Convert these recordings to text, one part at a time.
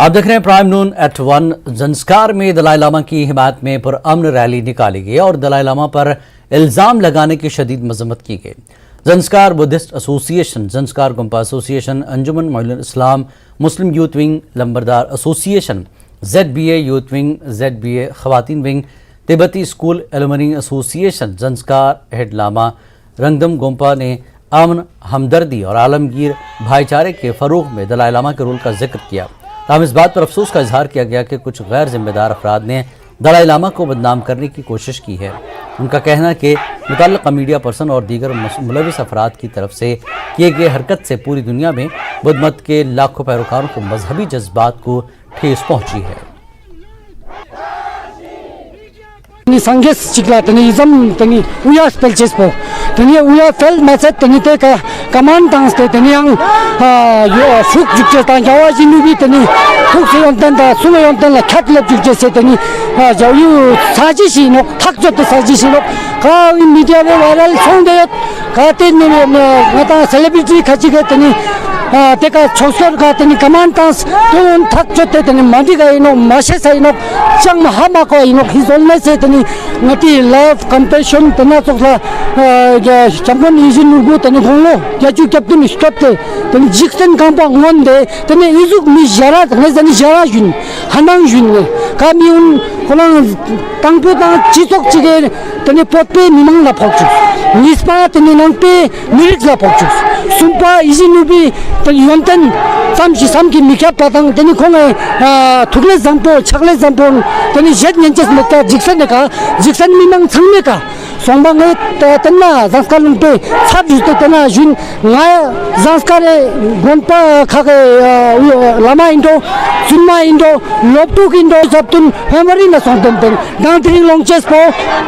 आप देख रहे हैं प्राइम नून एट 1। ज़ंस्कार में दलाई लामा की हिमायत में पुरअमन रैली निकाली गई और दलाई लामा पर इल्ज़ाम लगाने की शदीद मजम्मत की गई। Zanskar Buddhist association, Zanskar Gompa association, Anjuman Momineen Islam, Muslim youth wing, Lambardar association, ZBA youth wing, ZBA Khawateen wing, तिब्बती school alumni association, Zanskar head lama Rangdum Gompa ने अमन, हमदर्दी और आलमगीर भाईचारे के फ़रोग़ में दलाई लामा के रोल का जिक्र किया। तमाम इस बात पर अफसोस का इजहार किया गया कि कुछ गैर जिम्मेदार अफराद ने दलाई लामा को बदनाम करने की कोशिश की है। उनका कहना है कि मुतल्लिक़ा मीडिया पर्सन और दीगर मुलविस अफराद की तरफ से किए गए हरकत से पूरी दुनिया में बुद्ध मत के लाखों पैरोकारों को मजहबी जज्बात को ठेस पहुँची है। संघर्ष चिकला तनी इजम तनी उया स्पेल चेस्पो तनी उया फेल मैसेज तनी ते का कमांड टांस ते तनी ang यो फुक जुके ता जावा जिनुबी तनी फुक से योंतन दा सुमे योंतन ला खटले जुके से तनी जायु साजिशी नो थक जोते साजिशी नो का मीडिया में वायरल सोंग दे का ते मता सेलिब्रिटी खची के तनी तेका छोसर का तनी कमांड टांस तो थक जोते तनी मादी का इनो माशे से इनो चंग महामा को इनो हिजोलने से तनी नती लव कंपैशन तना तोला चंगन इजी नुगु तनी घोलो याचु कैप्टन स्टॉप ते तनी जिक्सन कांपा ngон दे तनी इजुक मी जरा तनी जनी जरा जुन हनांग जुन का मी उन कोन तांगपो ता चितोक चिगे तनी पोपे निमंग ला फोचु निस्पा तनी नंगपे मिरिक ला फोचु सुंपा इजी नुबी तनी योंतन samki mikya patang tani khonga thukle zampo chakle zampo tani jet nyenches meta jiksan ka jiksan mimang changme ka songbang tanna zanskar lumpe sab jute tana jun nga zanskar gonpa khage lama indo sunma indo loptuk indo sabtun hamari na sonten ten dantring longches po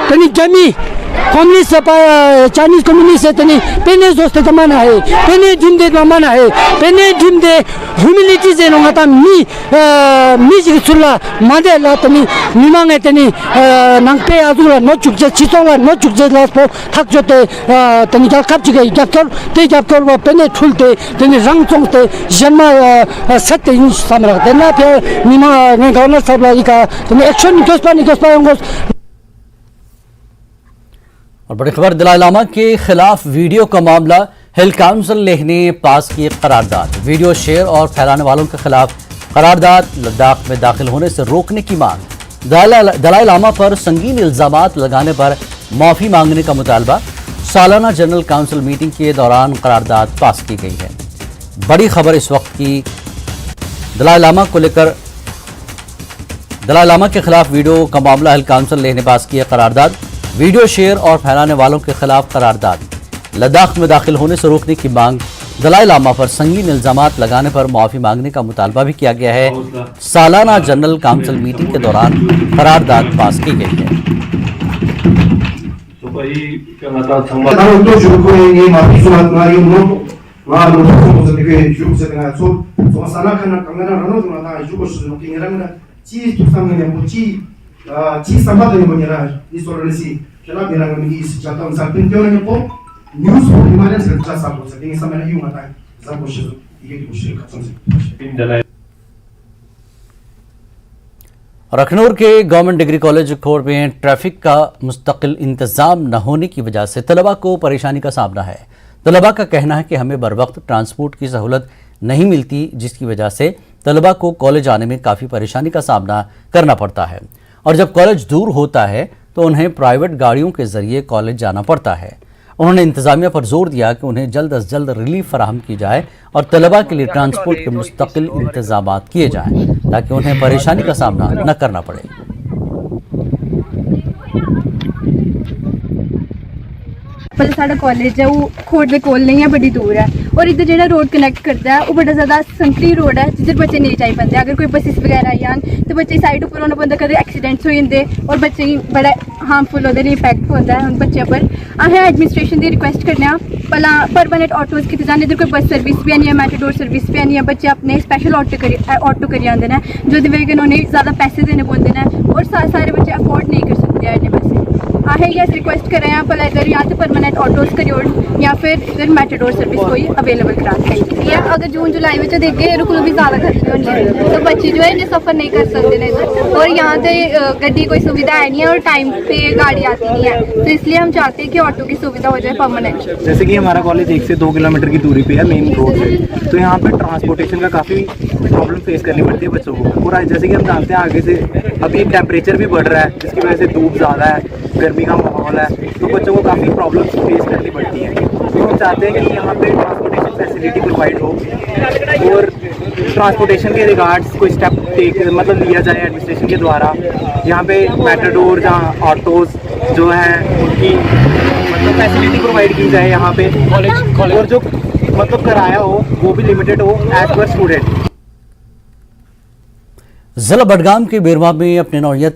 tani jami communist Chinese communist है तनी पेने जोस्ते तमाना है पेने ढिमदे तमाना है पेने ढिमदे humility जे नंगा मी जिसुला मादे ला तनी मिमांगे तनी नंगपे आजुला नो चुकजे चितोला नो चुकजे लासपो थक जोते तनी जाल कप जिगे जाक्टर वा पेने ठुलते तनी रंग चोंगते जन्मा सत्ते इन सामरा देना पे मिमा ने गवर्नर साहब का तनी एक्शन निकोस्पा और बड़ी खबर, दलाई लामा के खिलाफ वीडियो का मामला, हिल काउंसिल ने पास की करारदाद। वीडियो शेयर और फैलाने वालों के खिलाफ करारदाद, लद्दाख में दाखिल होने से रोकने की मांग। दलाई लामा पर संगीन इल्जामात लगाने पर माफी मांगने का मुतालबा। सालाना जनरल काउंसिल मीटिंग के दौरान करारदाद पास की गई है। बड़ी खबर इस वक्त की, दलाई लामा को लेकर दलाई लामा के खिलाफ वीडियो का मामला, हिल काउंसिल ने पास किया करारदाद। वीडियो शेयर और फैलाने वालों के खिलाफ करारदाद, लद्दाख में दाखिल होने से रोकने की मांग। दलाई लामा पर संगीन इल्जामात लगाने पर माफी मांगने का मुतालबा भी किया गया है। सालाना जनरल काउंसिल मीटिंग के दौरान करारदाद पास की गई है। 지 sampadani bonira isolasi kela bilang mi is jata un salpin teone po news po himalayan serta sapo se tingi samana yu mata zapo shi ige ki bushi katsan se Akhnoor के government degree college खोड़ में traffic का मुस्तकिल इंतजाम न होने की वजह से तलबा को परेशानी का सामना है। तलबा का कहना है कि हमें बर वक्त ट्रांसपोर्ट की सहूलत नहीं मिलती, जिसकी वजह से तलबा को कॉलेज आने में काफ़ी परेशानी का सामना करना पड़ता है और जब कॉलेज दूर होता है तो उन्हें प्राइवेट गाड़ियों के जरिए कॉलेज जाना पड़ता है। उन्होंने इंतजामिया पर जोर दिया कि उन्हें जल्द अज जल्द रिलीफ फराहम की जाए और तलबा के लिए ट्रांसपोर्ट के मुस्तकिल इंतजाम किए जाएं ताकि उन्हें परेशानी का सामना न करना पड़े। पर साडा कॉलेज है वो खोड़ दे कोल नहीं है, बड़ी दूर है और इधर जो रोड कनैक्ट करता है वो बड़ा ज़्यादा संकरी रोड है जिधर बच्चे नहीं जाई पाते। अगर कोई बसेस वगैरह आई आन तो बच्चे साइड उपर होना पौंदा, कदें एक्सीडेंट्स हो जाते और बच्चे गी बड़ा हार्मफुल ओह्दे लेई इफेक्ट होंदा है उन बच्चों पर। असें एडमिनिस्ट्रेशन दी रिक्वेस्ट करने भला परमानेंट ऑटोज कीते जान, इधर कोई बस सर्विस भी नहीं है, मेटाडोर सर्विस भी नहीं है। बच्चे अपने स्पेशल ऑटो करी आंदे ने जो वजह कन्नै उनेंगी ज़्यादा पैसे देने पौंदे ने और सारे बच्चे अफोर्ड नहीं कर सकते इन्ने पैसे। आहे गैस रिक्वेस्ट कर रहे हैं पर इधर या तो परमानेंट ऑटोस करियोड़ या फिर इधर मेटाडोर सर्विस कोई अवेलेबल करा चाहिए। अगर जून जुलाई में देखे ये कोल भी ज़्यादा खर्चे होने तो बच्चे जो है इन्हें सफ़र नहीं कर सकते हैं इधर, और यहाँ से गड्डी कोई सुविधा है नहीं है और टाइम पे गाड़ी आती नहीं है, तो इसलिए हम चाहते हैं कि ऑटो की सुविधा हो जाए परमानेंट। जैसे कि हमारा कॉलेज 1 से 2 किलोमीटर की दूरी पे है मेन रोड से, तो यहाँ पे ट्रांसपोर्टेशन का काफ़ी प्रॉब्लम फेस करनी पड़ती है बच्चों को। और जैसे कि हम जानते हैं आगे से अभी टेम्परेचर भी बढ़ रहा है जिसकी वजह से धूप ज़्यादा है, गर्मी का माहौल है, तो बच्चों को काफ़ी प्रॉब्लम फेस करनी पड़ती है। तो हम चाहते हैं कि यहाँ पे ट्रांसपोर्टेशन फैसिलिटी प्रोवाइड हो और ट्रांसपोर्टेशन के रिगार्ड्स कोई स्टेप मतलब लिया जाए एडमिनिस्ट्रेशन के द्वारा। यहाँ पे मेटाडोर या ऑटोज़ जो हैं उनकी मतलब फैसिलिटी प्रोवाइड की जाए यहाँ पे कॉलेज, और जो मतलब किराया हो वो भी लिमिटेड हो एज पर स्टूडेंट। जिला बडगाम के बेरवा में अपने नौयत